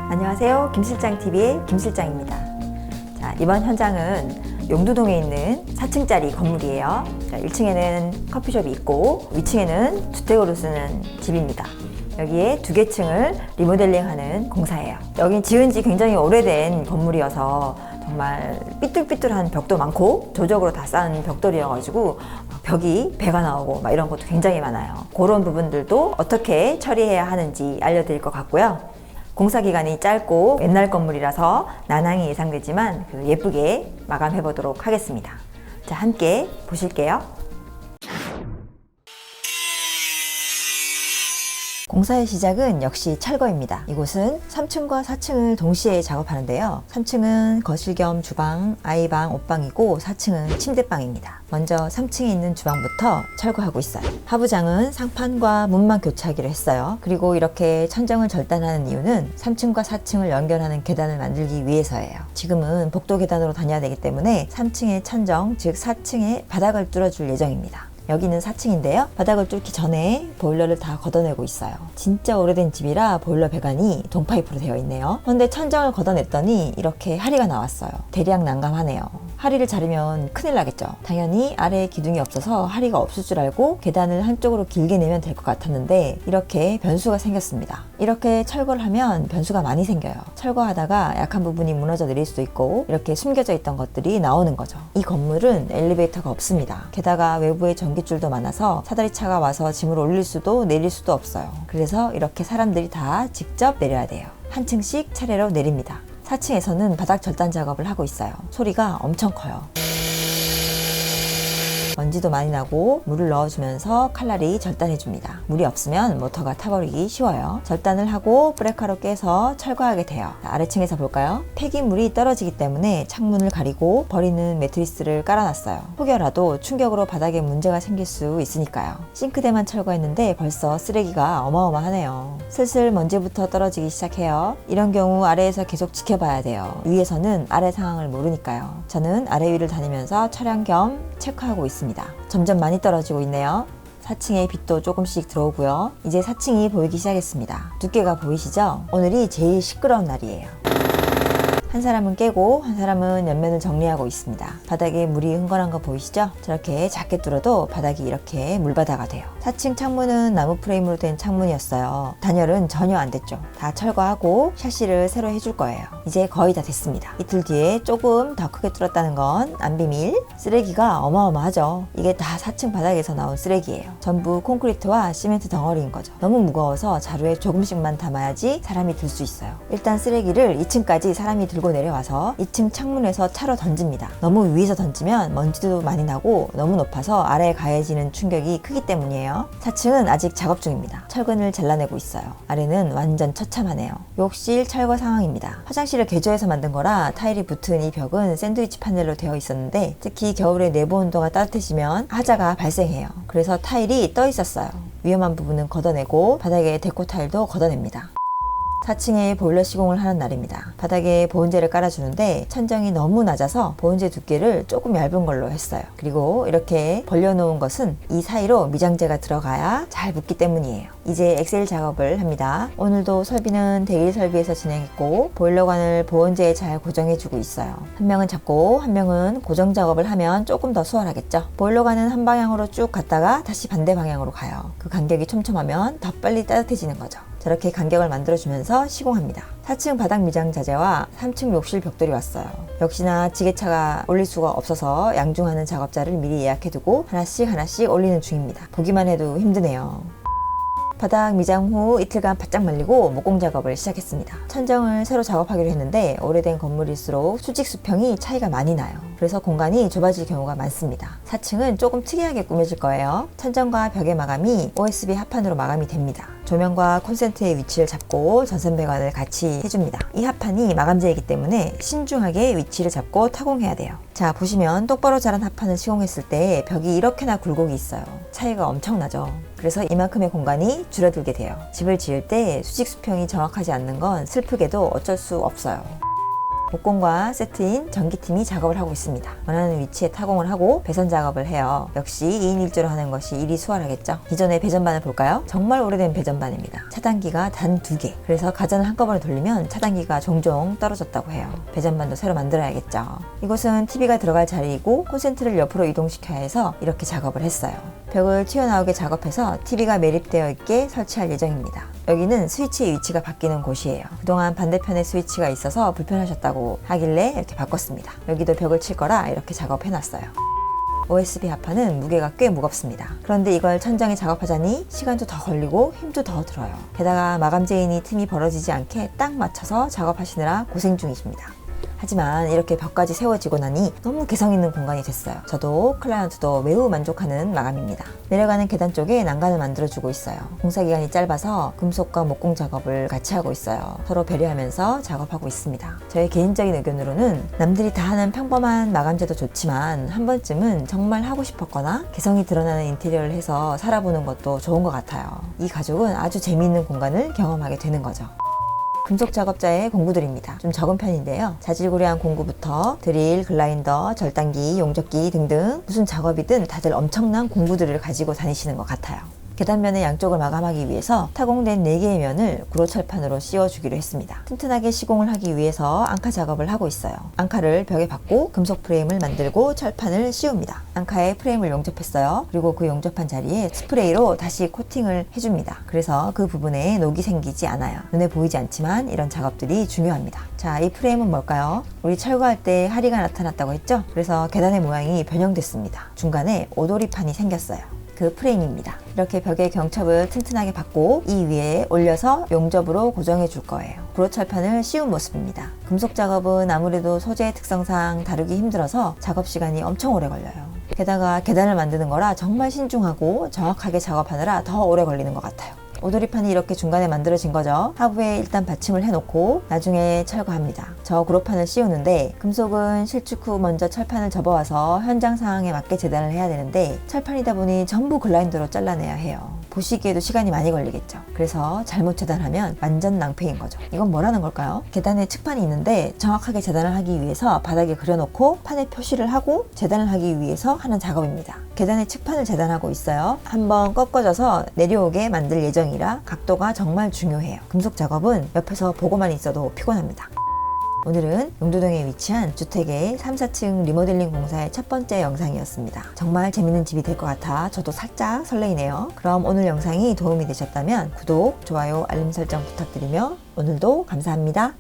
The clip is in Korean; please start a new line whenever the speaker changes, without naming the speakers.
안녕하세요. 김실장TV의 김실장입니다. 자, 이번 현장은 용두동에 있는 4층짜리 건물이에요. 자, 1층에는 커피숍이 있고 위층에는 주택으로 쓰는 집입니다. 여기에 2개 층을 리모델링하는 공사예요. 여긴 지은 지 굉장히 오래된 건물이어서 정말 삐뚤삐뚤한 벽도 많고 조적으로 다 쌓은 벽돌이어가지고 벽이 배가 나오고 막 이런 것도 굉장히 많아요. 그런 부분들도 어떻게 처리해야 하는지 알려드릴 것 같고요. 공사 기간이 짧고 옛날 건물이라서 난항이 예상되지만 예쁘게 마감해 보도록 하겠습니다. 자, 함께 보실게요. 공사의 시작은 역시 철거입니다. 이곳은 3층과 4층을 동시에 작업하는데요. 3층은 거실 겸 주방, 아이방, 옷방이고 4층은 침대방입니다. 먼저 3층에 있는 주방부터 철거하고 있어요. 하부장은 상판과 문만 교체하기로 했어요. 그리고 이렇게 천정을 절단하는 이유는 3층과 4층을 연결하는 계단을 만들기 위해서예요. 지금은 복도 계단으로 다녀야 되기 때문에 3층의 천정, 즉 4층의 바닥을 뚫어줄 예정입니다. 여기는 4층인데요. 바닥을 뚫기 전에 보일러를 다 걷어내고 있어요. 진짜 오래된 집이라 보일러 배관이 동파이프로 되어 있네요. 그런데 천정을 걷어냈더니 이렇게 하리가 나왔어요. 대량 난감하네요. 하리를 자르면 큰일 나겠죠. 당연히 아래에 기둥이 없어서 하리가 없을 줄 알고 계단을 한쪽으로 길게 내면 될 것 같았는데 이렇게 변수가 생겼습니다. 이렇게 철거를 하면 변수가 많이 생겨요. 철거하다가 약한 부분이 무너져 내릴 수도 있고 이렇게 숨겨져 있던 것들이 나오는 거죠. 이 건물은 엘리베이터가 없습니다. 게다가 외부에 전기줄도 많아서 사다리차가 와서 짐을 올릴 수도 내릴 수도 없어요. 그래서 이렇게 사람들이 다 직접 내려야 돼요. 한 층씩 차례로 내립니다. 4층에서는 바닥 절단 작업을 하고 있어요. 소리가 엄청 커요. 먼지도 많이 나고 물을 넣어주면서 칼날이 절단해줍니다. 물이 없으면 모터가 타버리기 쉬워요. 절단을 하고 브레카로 깨서 철거하게 돼요. 아래층에서 볼까요? 폐기물이 떨어지기 때문에 창문을 가리고 버리는 매트리스를 깔아놨어요. 혹여라도 충격으로 바닥에 문제가 생길 수 있으니까요. 싱크대만 철거했는데 벌써 쓰레기가 어마어마하네요. 슬슬 먼지부터 떨어지기 시작해요. 이런 경우 아래에서 계속 지켜봐야 돼요. 위에서는 아래 상황을 모르니까요. 저는 아래 위를 다니면서 촬영 겸 체크하고 있습니다. 점점 많이 떨어지고 있네요. 4층에 빛도 조금씩 들어오고요. 이제 4층이 보이기 시작했습니다. 두께가 보이시죠? 오늘이 제일 시끄러운 날이에요. 한 사람은 깨고 한 사람은 옆면을 정리하고 있습니다. 바닥에 물이 흥건한 거 보이시죠? 저렇게 작게 뚫어도 바닥이 이렇게 물바다가 돼요. 4층 창문은 나무 프레임으로 된 창문이었어요. 단열은 전혀 안 됐죠. 다 철거하고 샤시를 새로 해줄 거예요. 이제 거의 다 됐습니다. 이틀 뒤에 조금 더 크게 뚫었다는 건 안 비밀. 쓰레기가 어마어마하죠. 이게 다 4층 바닥에서 나온 쓰레기예요. 전부 콘크리트와 시멘트 덩어리인 거죠. 너무 무거워서 자루에 조금씩만 담아야지 사람이 들 수 있어요. 일단 쓰레기를 2층까지 사람이 들고 내려와서 2층 창문에서 차로 던집니다. 너무 위에서 던지면 먼지도 많이 나고 너무 높아서 아래에 가해지는 충격이 크기 때문이에요. 4층은 아직 작업 중입니다. 철근을 잘라내고 있어요. 아래는 완전 처참하네요. 욕실 철거 상황입니다. 화장실을 개조해서 만든 거라 타일이 붙은 이 벽은 샌드위치 파넬로 되어 있었는데 특히 겨울에 내부 온도가 따뜻해지면 하자가 발생해요. 그래서 타일이 떠 있었어요. 위험한 부분은 걷어내고 바닥에 데코 타일도 걷어냅니다. 4층에 보일러 시공을 하는 날입니다. 바닥에 보온재를 깔아주는데 천정이 너무 낮아서 보온재 두께를 조금 얇은 걸로 했어요. 그리고 이렇게 벌려놓은 것은 이 사이로 미장재가 들어가야 잘 붙기 때문이에요. 이제 엑셀 작업을 합니다. 오늘도 설비는 대일 설비에서 진행했고 보일러관을 보온재에 잘 고정해주고 있어요. 한 명은 잡고 한 명은 고정 작업을 하면 조금 더 수월하겠죠. 보일러관은 한 방향으로 쭉 갔다가 다시 반대 방향으로 가요. 그 간격이 촘촘하면 더 빨리 따뜻해지는 거죠. 저렇게 간격을 만들어주면서 시공합니다. 4층 바닥 미장 자재와 3층 욕실 벽돌이 왔어요. 역시나 지게차가 올릴 수가 없어서 양중하는 작업자를 미리 예약해두고 하나씩 올리는 중입니다. 보기만 해도 힘드네요. 바닥 미장 후 이틀간 바짝 말리고 목공 작업을 시작했습니다. 천정을 새로 작업하기로 했는데 오래된 건물일수록 수직 수평이 차이가 많이 나요. 그래서 공간이 좁아질 경우가 많습니다. 4층은 조금 특이하게 꾸며질 거예요. 천정과 벽의 마감이 OSB 합판으로 마감이 됩니다. 조명과 콘센트의 위치를 잡고 전선 배관을 같이 해줍니다. 이 합판이 마감재이기 때문에 신중하게 위치를 잡고 타공해야 돼요. 자, 보시면 똑바로 자란 합판을 시공했을 때 벽이 이렇게나 굴곡이 있어요. 차이가 엄청나죠. 그래서 이만큼의 공간이 줄어들게 돼요. 집을 지을 때 수직 수평이 정확하지 않는 건 슬프게도 어쩔 수 없어요. 목공과 세트인 전기팀이 작업을 하고 있습니다. 원하는 위치에 타공을 하고 배선 작업을 해요. 역시 2인 1조로 하는 것이 일이 수월하겠죠. 기존의 배전반을 볼까요? 정말 오래된 배전반입니다. 차단기가 단 2개. 그래서 가전을 한꺼번에 돌리면 차단기가 종종 떨어졌다고 해요. 배전반도 새로 만들어야겠죠. 이곳은 TV가 들어갈 자리이고 콘센트를 옆으로 이동시켜야 해서 이렇게 작업을 했어요. 벽을 튀어나오게 작업해서 TV가 매립되어 있게 설치할 예정입니다. 여기는 스위치의 위치가 바뀌는 곳이에요. 그동안 반대편에 스위치가 있어서 불편하셨다고 하길래 이렇게 바꿨습니다. 여기도 벽을 칠 거라 이렇게 작업해놨어요. OSB 합판은 무게가 꽤 무겁습니다. 그런데 이걸 천장에 작업하자니 시간도 더 걸리고 힘도 더 들어요. 게다가 마감재인이 틈이 벌어지지 않게 딱 맞춰서 작업하시느라 고생 중이십니다. 하지만 이렇게 벽까지 세워지고 나니 너무 개성 있는 공간이 됐어요. 저도 클라이언트도 매우 만족하는 마감입니다. 내려가는 계단 쪽에 난간을 만들어주고 있어요. 공사 기간이 짧아서 금속과 목공 작업을 같이 하고 있어요. 서로 배려하면서 작업하고 있습니다. 저의 개인적인 의견으로는 남들이 다 하는 평범한 마감재도 좋지만 한 번쯤은 정말 하고 싶었거나 개성이 드러나는 인테리어를 해서 살아보는 것도 좋은 것 같아요. 이 가족은 아주 재미있는 공간을 경험하게 되는 거죠. 금속 작업자의 공구들입니다. 좀 적은 편인데요. 자질구레한 공구부터 드릴, 글라인더, 절단기, 용접기 등등 무슨 작업이든 다들 엄청난 공구들을 가지고 다니시는 것 같아요. 계단면의 양쪽을 마감하기 위해서 타공된 4개의 면을 구로철판으로 씌워주기로 했습니다. 튼튼하게 시공을 하기 위해서 앙카 작업을 하고 있어요. 앙카를 벽에 박고 금속 프레임을 만들고 철판을 씌웁니다. 앙카에 프레임을 용접했어요. 그리고 그 용접한 자리에 스프레이로 다시 코팅을 해줍니다. 그래서 그 부분에 녹이 생기지 않아요. 눈에 보이지 않지만 이런 작업들이 중요합니다. 자, 이 프레임은 뭘까요? 우리 철거할 때 하리가 나타났다고 했죠? 그래서 계단의 모양이 변형됐습니다. 중간에 오도리판이 생겼어요. 그 프레임입니다. 이렇게 벽에 경첩을 튼튼하게 받고 이 위에 올려서 용접으로 고정해 줄 거예요. 구로철판을 씌운 모습입니다. 금속 작업은 아무래도 소재의 특성상 다루기 힘들어서 작업 시간이 엄청 오래 걸려요. 게다가 계단을 만드는 거라 정말 신중하고 정확하게 작업하느라 더 오래 걸리는 것 같아요. 오도리판이 이렇게 중간에 만들어진 거죠. 하부에 일단 받침을 해놓고 나중에 철거합니다. 저 구로판을 씌우는데 금속은 실축 후 먼저 철판을 접어와서 현장 상황에 맞게 재단을 해야 되는데 철판이다 보니 전부 글라인더로 잘라내야 해요. 보시기에도 시간이 많이 걸리겠죠. 그래서 잘못 재단하면 완전 낭패인 거죠. 이건 뭐라는 걸까요? 계단에 측판이 있는데 정확하게 재단을 하기 위해서 바닥에 그려놓고 판에 표시를 하고 재단을 하기 위해서 하는 작업입니다. 계단에 측판을 재단하고 있어요. 한번 꺾어져서 내려오게 만들 예정이라 각도가 정말 중요해요. 금속 작업은 옆에서 보고만 있어도 피곤합니다. 오늘은 용두동에 위치한 주택의 3, 4층 리모델링 공사의 첫 번째 영상이었습니다. 정말 재밌는 집이 될 것 같아 저도 살짝 설레이네요. 그럼 오늘 영상이 도움이 되셨다면 구독, 좋아요, 알림 설정 부탁드리며 오늘도 감사합니다.